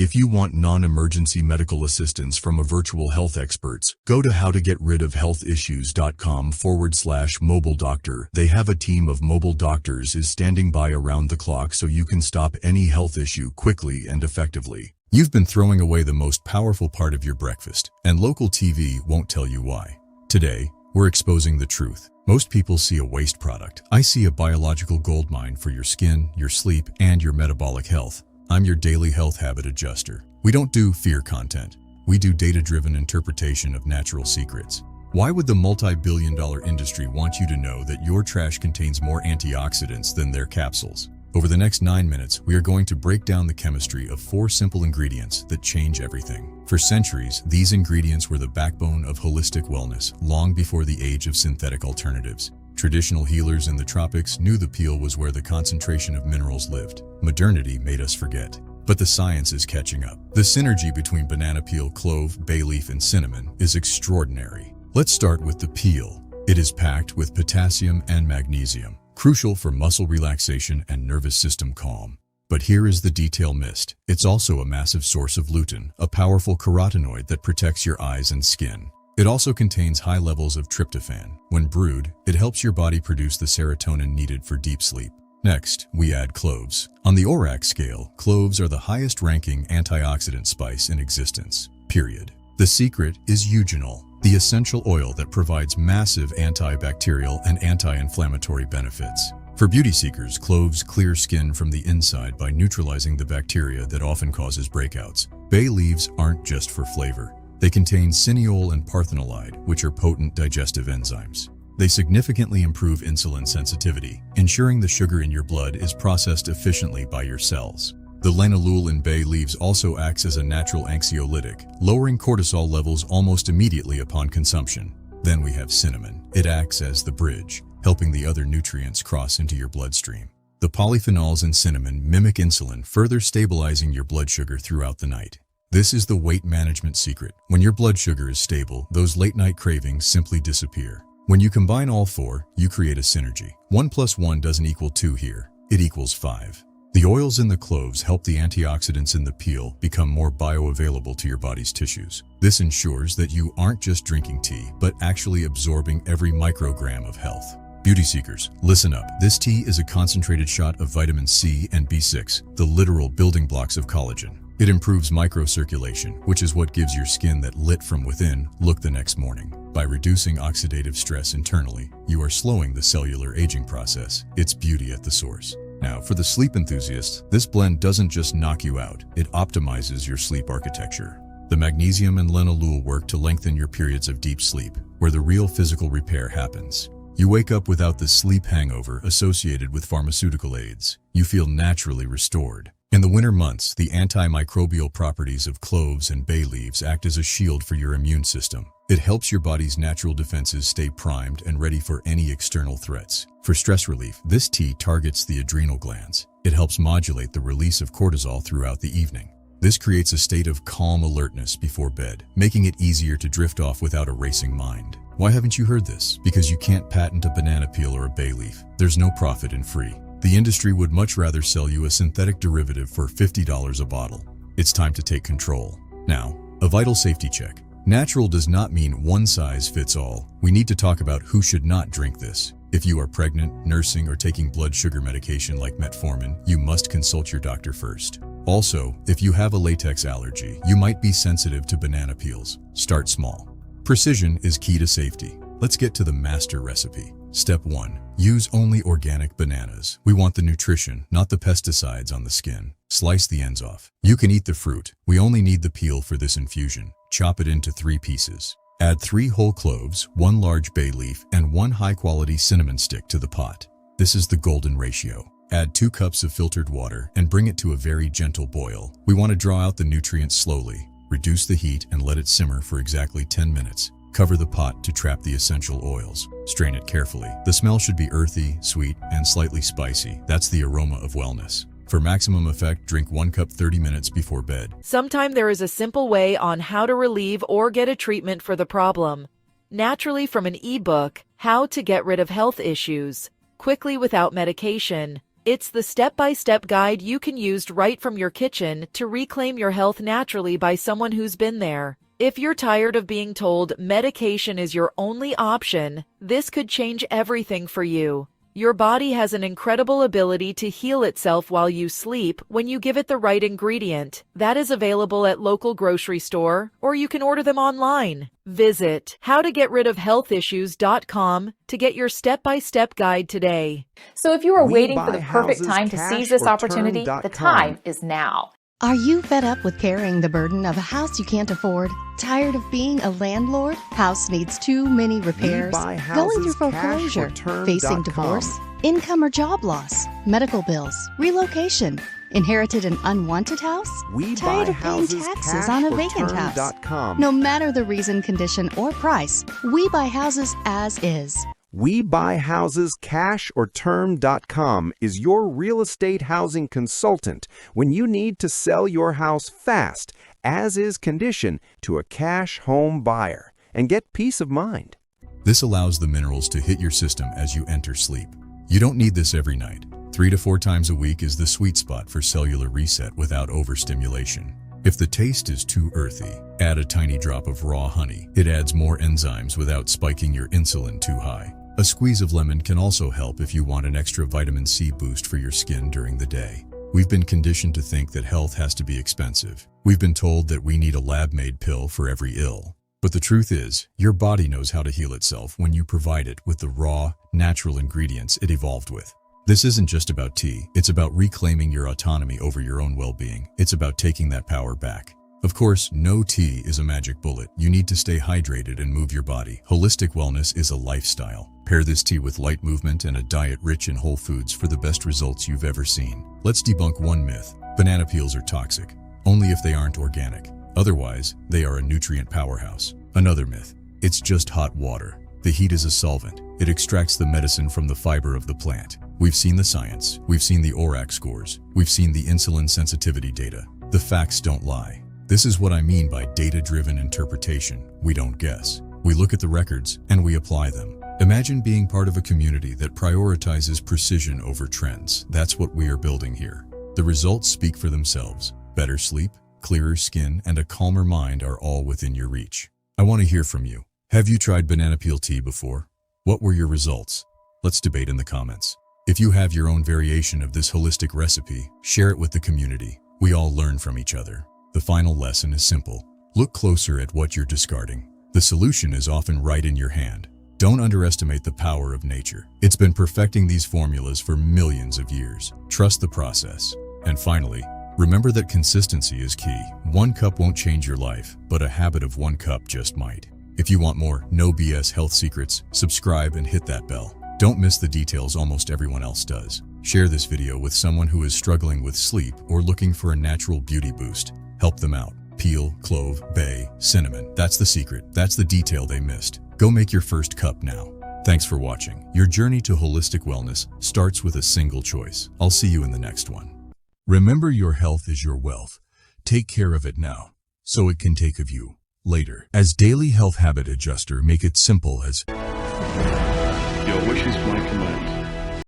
If you want non-emergency medical assistance from a virtual health experts, go to howtogetridofhealthissues.com/mobile doctor. They have a team of mobile doctors is standing by around the clock so you can stop any health issue quickly and effectively. You've been throwing away the most powerful part of your breakfast, and local TV won't tell you why. Today, we're exposing the truth. Most people see a waste product. I see a biological goldmine for your skin, your sleep, and your metabolic health. I'm your daily health habit adjuster. We don't do fear content. We do data-driven interpretation of natural secrets. Why would the multi-billion-dollar industry want you to know that your trash contains more antioxidants than their capsules? Over the next 9 minutes, we are going to break down the chemistry of 4 simple ingredients that change everything. For centuries, these ingredients were the backbone of holistic wellness, long before the age of synthetic alternatives. Traditional healers in the tropics knew the peel was where the concentration of minerals lived. Modernity made us forget. But the science is catching up. The synergy between banana peel, clove, bay leaf, and cinnamon is extraordinary. Let's start with the peel. It is packed with potassium and magnesium, crucial for muscle relaxation and nervous system calm. But here is the detail missed. It's also a massive source of lutein, a powerful carotenoid that protects your eyes and skin. It also contains high levels of tryptophan. When brewed, it helps your body produce the serotonin needed for deep sleep. Next, we add cloves. On the ORAC scale, cloves are the highest-ranking antioxidant spice in existence, period. The secret is eugenol, the essential oil that provides massive antibacterial and anti-inflammatory benefits. For beauty seekers, cloves clear skin from the inside by neutralizing the bacteria that often causes breakouts. Bay leaves aren't just for flavor. They contain cineol and parthenolide, which are potent digestive enzymes. They significantly improve insulin sensitivity, ensuring the sugar in your blood is processed efficiently by your cells. The lanolin in bay leaves also acts as a natural anxiolytic, lowering cortisol levels almost immediately upon consumption. Then we have cinnamon. It acts as the bridge, helping the other nutrients cross into your bloodstream. The polyphenols in cinnamon mimic insulin, further stabilizing your blood sugar throughout the night. This is the weight management secret. When your blood sugar is stable, those late-night cravings simply disappear. When you combine all 4, you create a synergy. 1 + 1 doesn't equal 2 here. It equals 5. The oils in the cloves help the antioxidants in the peel become more bioavailable to your body's tissues. This ensures that you aren't just drinking tea, but actually absorbing every microgram of health. Beauty seekers, listen up. This tea is a concentrated shot of vitamin C and B6, the literal building blocks of collagen. It improves microcirculation, which is what gives your skin that lit from within look the next morning. By reducing oxidative stress internally, you are slowing the cellular aging process. It's beauty at the source. Now, for the sleep enthusiasts, this blend doesn't just knock you out, it optimizes your sleep architecture. The magnesium and lanolin work to lengthen your periods of deep sleep, where the real physical repair happens. You wake up without the sleep hangover associated with pharmaceutical aids. You feel naturally restored. In the winter months, the antimicrobial properties of cloves and bay leaves act as a shield for your immune system. It helps your body's natural defenses stay primed and ready for any external threats. For stress relief, this tea targets the adrenal glands. It helps modulate the release of cortisol throughout the evening. This creates a state of calm alertness before bed, making it easier to drift off without a racing mind. Why haven't you heard this? Because you can't patent a banana peel or a bay leaf. There's no profit in free. The industry would much rather sell you a synthetic derivative for $50 a bottle. It's time to take control. Now, a vital safety check. Natural does not mean one size fits all. We need to talk about who should not drink this. If you are pregnant, nursing, or taking blood sugar medication like metformin, you must consult your doctor first. Also, if you have a latex allergy, you might be sensitive to banana peels. Start small. Precision is key to safety. Let's get to the master recipe. Step 1. Use only organic bananas. We want the nutrition, not the pesticides on the skin. Slice the ends off. You can eat the fruit. We only need the peel for this infusion. Chop it into 3 pieces. Add 3 whole cloves, 1 large bay leaf, and 1 high-quality cinnamon stick to the pot. This is the golden ratio. Add 2 cups of filtered water and bring it to a very gentle boil. We want to draw out the nutrients slowly. Reduce the heat and let it simmer for exactly 10 minutes. Cover the pot to trap the essential oils. Strain it carefully. The smell should be earthy, sweet, and slightly spicy. That's the aroma of wellness. For maximum effect, drink 1 cup 30 minutes before bed. Sometime there is a simple way on how to relieve or get a treatment for the problem. Naturally from an ebook, How to Get Rid of Health Issues, Quickly Without Medication. It's the step-by-step guide you can use right from your kitchen to reclaim your health naturally by someone who's been there. If you're tired of being told medication is your only option, this could change everything for you. Your body has an incredible ability to heal itself while you sleep when you give it the right ingredient. That is available at local grocery store, or you can order them online. Visit howtogetridofhealthissues.com to get your step-by-step guide today. So if you are waiting for the perfect time to seize this opportunity, the time is now. Are you fed up with carrying the burden of a house you can't afford? Tired of being a landlord? House needs too many repairs? Going through foreclosure? Facing divorce? Income or job loss? Medical bills? Relocation? Inherited an unwanted house? Tired of paying taxes on a vacant house? No matter the reason, condition, or price, we buy houses as is. WeBuyHousesCashOrTerm.com is your real estate housing consultant when you need to sell your house fast, as is condition, to a cash home buyer and get peace of mind. This allows the minerals to hit your system as you enter sleep. You don't need this every night. 3 to 4 times a week is the sweet spot for cellular reset without overstimulation. If the taste is too earthy, add a tiny drop of raw honey. It adds more enzymes without spiking your insulin too high. A squeeze of lemon can also help if you want an extra vitamin C boost for your skin during the day. We've been conditioned to think that health has to be expensive. We've been told that we need a lab-made pill for every ill. But the truth is, your body knows how to heal itself when you provide it with the raw, natural ingredients it evolved with. This isn't just about tea. It's about reclaiming your autonomy over your own well-being. It's about taking that power back. Of course, no tea is a magic bullet. You need to stay hydrated and move your body. Holistic wellness is a lifestyle. Pair this tea with light movement and a diet rich in whole foods for the best results you've ever seen. Let's debunk one myth. Banana peels are toxic. Only if they aren't organic. Otherwise, they are a nutrient powerhouse. Another myth. It's just hot water. The heat is a solvent. It extracts the medicine from the fiber of the plant. We've seen the science. We've seen the ORAC scores. We've seen the insulin sensitivity data. The facts don't lie. This is what I mean by data-driven interpretation. We don't guess. We look at the records and we apply them. Imagine being part of a community that prioritizes precision over trends. That's what we are building here. The results speak for themselves. Better sleep, clearer skin, and a calmer mind are all within your reach. I want to hear from you. Have you tried banana peel tea before? What were your results? Let's debate in the comments. If you have your own variation of this holistic recipe, share it with the community. We all learn from each other. The final lesson is simple. Look closer at what you're discarding. The solution is often right in your hand. Don't underestimate the power of nature. It's been perfecting these formulas for millions of years. Trust the process. And finally, remember that consistency is key. 1 cup won't change your life, but a habit of 1 cup just might. If you want more no BS health secrets, subscribe and hit that bell. Don't miss the details almost everyone else does. Share this video with someone who is struggling with sleep or looking for a natural beauty boost. Help them out. Peel, clove, bay, cinnamon. That's the secret. That's the detail they missed. Go make your first cup now. Thanks for watching. Your journey to holistic wellness starts with a single choice. I'll see you in the next one. Remember, your health is your wealth. Take care of it now, so it can take of you later. As daily health habit adjuster, make it simple as Your wish is my command.